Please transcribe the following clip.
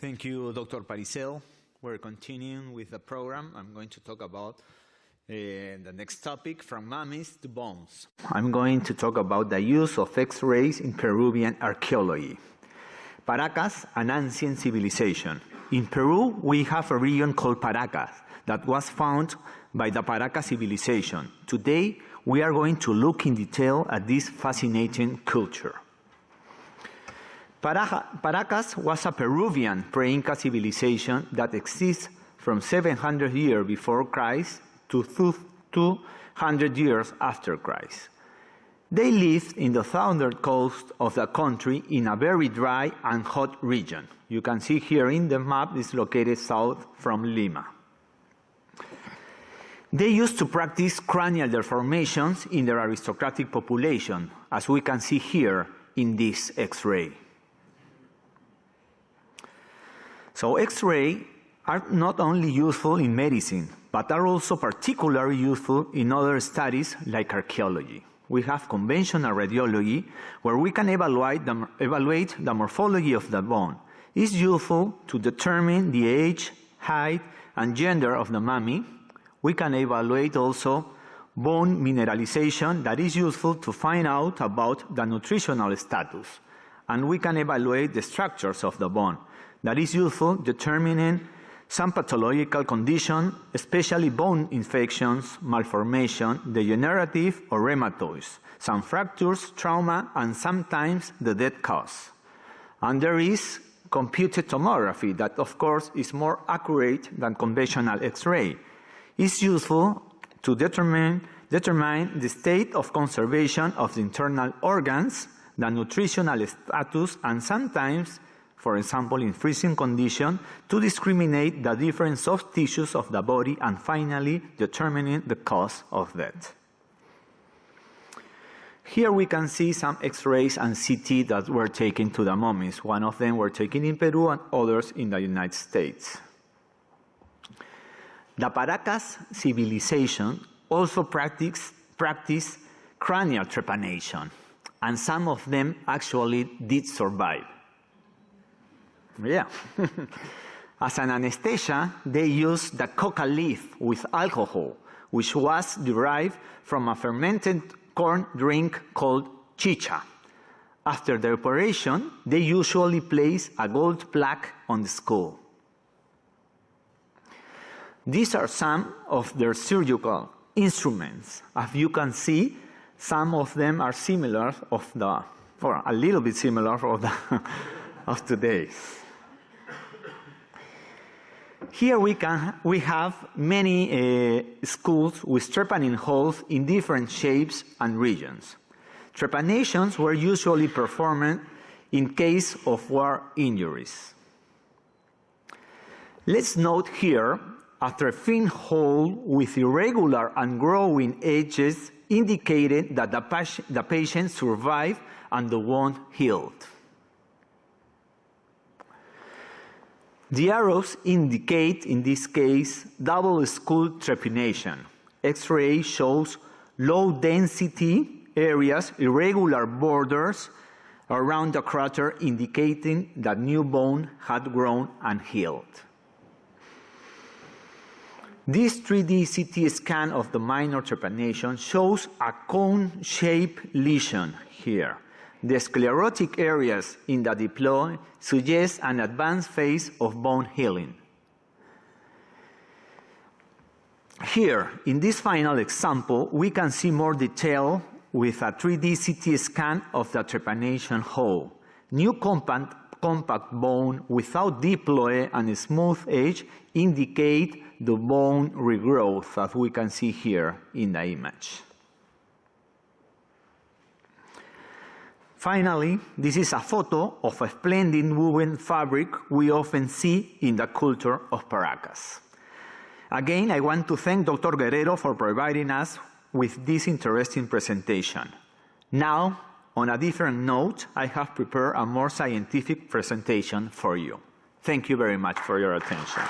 Thank you, Dr. Paricel. We're continuing with the program. I'm going to talk about the next topic, from mummies to bones. I'm going to talk about the use of X-rays in Peruvian archaeology. Paracas, an ancient civilization. In Peru, we have a region called Paracas that was found by the Paracas civilization. Today, we are going to look in detail at this fascinating culture. Paracas was a Peruvian pre-Inca civilization that exists from 700 years before Christ to 200 years after Christ. They lived in the southern coast of the country in a very dry and hot region. You can see here in the map, it's located south from Lima. They used to practice cranial deformations in their aristocratic population, as we can see here in this X-ray. So X-rays are not only useful in medicine, but are also particularly useful in other studies like archaeology. We have conventional radiology, where we can evaluate the morphology of the bone. It's useful to determine the age, height, and gender of the mummy. We can evaluate also bone mineralization that is useful to find out about the nutritional status. And we can evaluate the structures of the bone that is useful determining some pathological condition, especially bone infections, malformation, degenerative or rheumatoid, some fractures, trauma, and sometimes the death cause. And there is computed tomography that, of course, is more accurate than conventional X-ray. It's useful to determine the state of conservation of the internal organs, the nutritional status, and sometimes, for example, in freezing condition, to discriminate the different soft tissues of the body, and finally determining the cause of death. Here we can see some X-rays and CT that were taken to the mummies. One of them were taken in Peru and others in the United States. The Paracas civilization also practiced cranial trepanation, and some of them actually did survive. Yeah. As an anesthesia, they used the coca leaf with alcohol, which was derived from a fermented corn drink called chicha. After the operation, they usually place a gold plaque on the skull. These are some of their surgical instruments. As you can see, some of them are similar or a little bit similar of today. Here we have many skulls with trepanning holes in different shapes and regions. Trepanations were usually performed in case of war injuries. Let's note here a thin hole with irregular and growing edges indicated that the patient survived and the wound healed. The arrows indicate, in this case, double skull trepanation. X-ray shows low density areas, irregular borders around the crater, indicating that new bone had grown and healed. This 3D CT scan of the minor trepanation shows a cone-shaped lesion here. The sclerotic areas in the diploid suggest an advanced phase of bone healing. Here, in this final example, we can see more detail with a 3D CT scan of the trepanation hole. New compact bone without diploid and smooth edge indicate the bone regrowth, as we can see here in the image. Finally, this is a photo of a splendid woven fabric we often see in the culture of Paracas. Again, I want to thank Dr. Guerrero for providing us with this interesting presentation. Now, on a different note, I have prepared a more scientific presentation for you. Thank you very much for your attention.